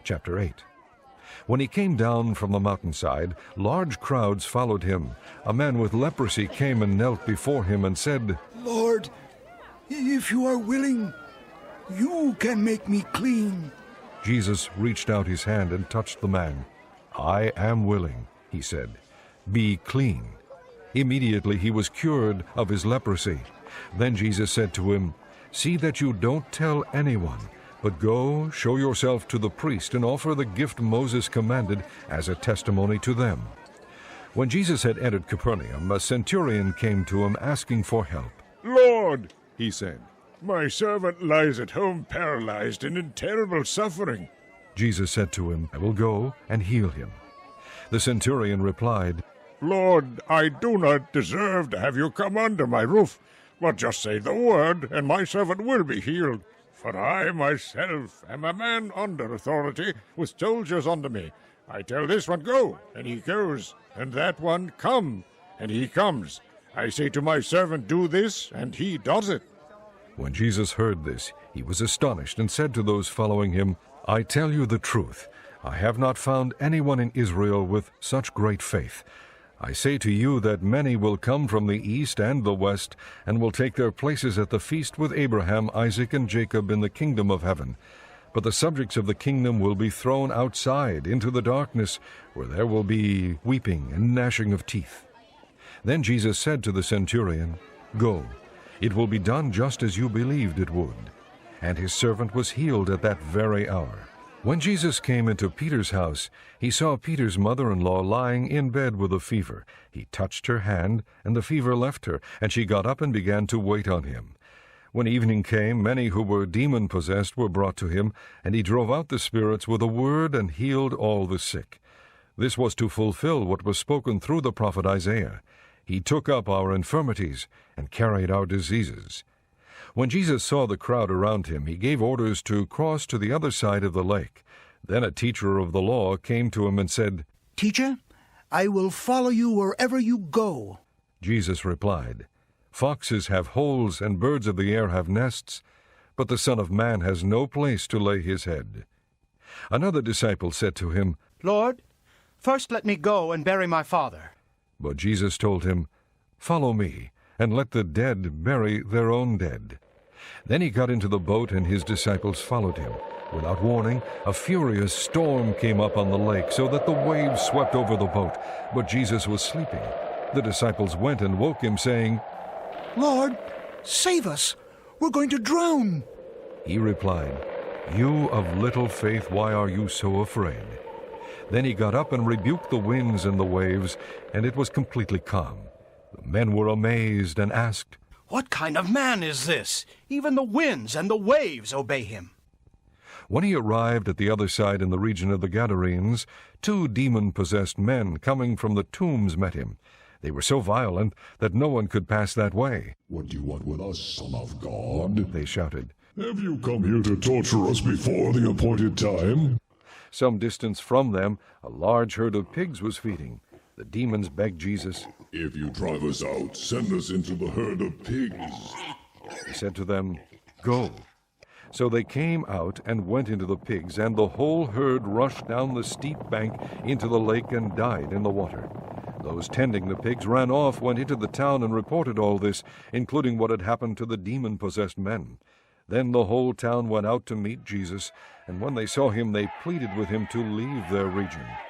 Chapter 8. When he came down from the mountainside, large crowds followed him. A man with leprosy came and knelt before him and said, "Lord, if you are willing, you can make me clean." Jesus reached out his hand and touched the man. "I am willing," he said. "Be clean." Immediately he was cured of his leprosy. Then Jesus said to him, "See that you don't tell anyone, but go, show yourself to the priest and offer the gift Moses commanded as a testimony to them." When Jesus had entered Capernaum, a centurion came to him asking for help. "Lord," he said, "my servant lies at home paralyzed and in terrible suffering." Jesus said to him, "I will go and heal him." The centurion replied, "Lord, I do not deserve to have you come under my roof, but just say the word, and my servant will be healed. For I myself am a man under authority, with soldiers under me. I tell this one, 'Go,' and he goes, and that one, 'Come,' and he comes. I say to my servant, 'Do this,' and he does it." When Jesus heard this, he was astonished and said to those following him, "I tell you the truth, I have not found anyone in Israel with such great faith. I say to you that many will come from the east and the west, and will take their places at the feast with Abraham, Isaac, and Jacob in the kingdom of heaven. But the subjects of the kingdom will be thrown outside into the darkness, where there will be weeping and gnashing of teeth." Then Jesus said to the centurion, "Go, it will be done just as you believed it would." And his servant was healed at that very hour. When Jesus came into Peter's house, he saw Peter's mother-in-law lying in bed with a fever. He touched her hand, and the fever left her, and she got up and began to wait on him. When evening came, many who were demon-possessed were brought to him, and he drove out the spirits with a word and healed all the sick. This was to fulfill what was spoken through the prophet Isaiah. He took up our infirmities and carried our diseases. When Jesus saw the crowd around him, he gave orders to cross to the other side of the lake. Then a teacher of the law came to him and said, "Teacher, I will follow you wherever you go." Jesus replied, "Foxes have holes and birds of the air have nests, but the Son of Man has no place to lay his head." Another disciple said to him, "Lord, first let me go and bury my father." But Jesus told him, "Follow me, and let the dead bury their own dead." Then he got into the boat, and his disciples followed him. Without warning, a furious storm came up on the lake, so that the waves swept over the boat. But Jesus was sleeping. The disciples went and woke him, saying, "Lord, save us! We're going to drown!" He replied, "You of little faith, why are you so afraid?" Then he got up and rebuked the winds and the waves, and it was completely calm. The men were amazed and asked, "What kind of man is this? Even the winds and the waves obey him." When he arrived at the other side in the region of the Gadarenes, 2 demon-possessed men coming from the tombs met him. They were so violent that no one could pass that way. "What do you want with us, Son of God?" they shouted. "Have you come here to torture us before the appointed time?" Some distance from them, a large herd of pigs was feeding. The demons begged Jesus. "If you drive us out, send us into the herd of pigs." He said to them, "Go." So they came out and went into the pigs, and the whole herd rushed down the steep bank into the lake and died in the water. Those tending the pigs ran off, went into the town, and reported all this, including what had happened to the demon-possessed men. Then the whole town went out to meet Jesus, and when they saw him, they pleaded with him to leave their region.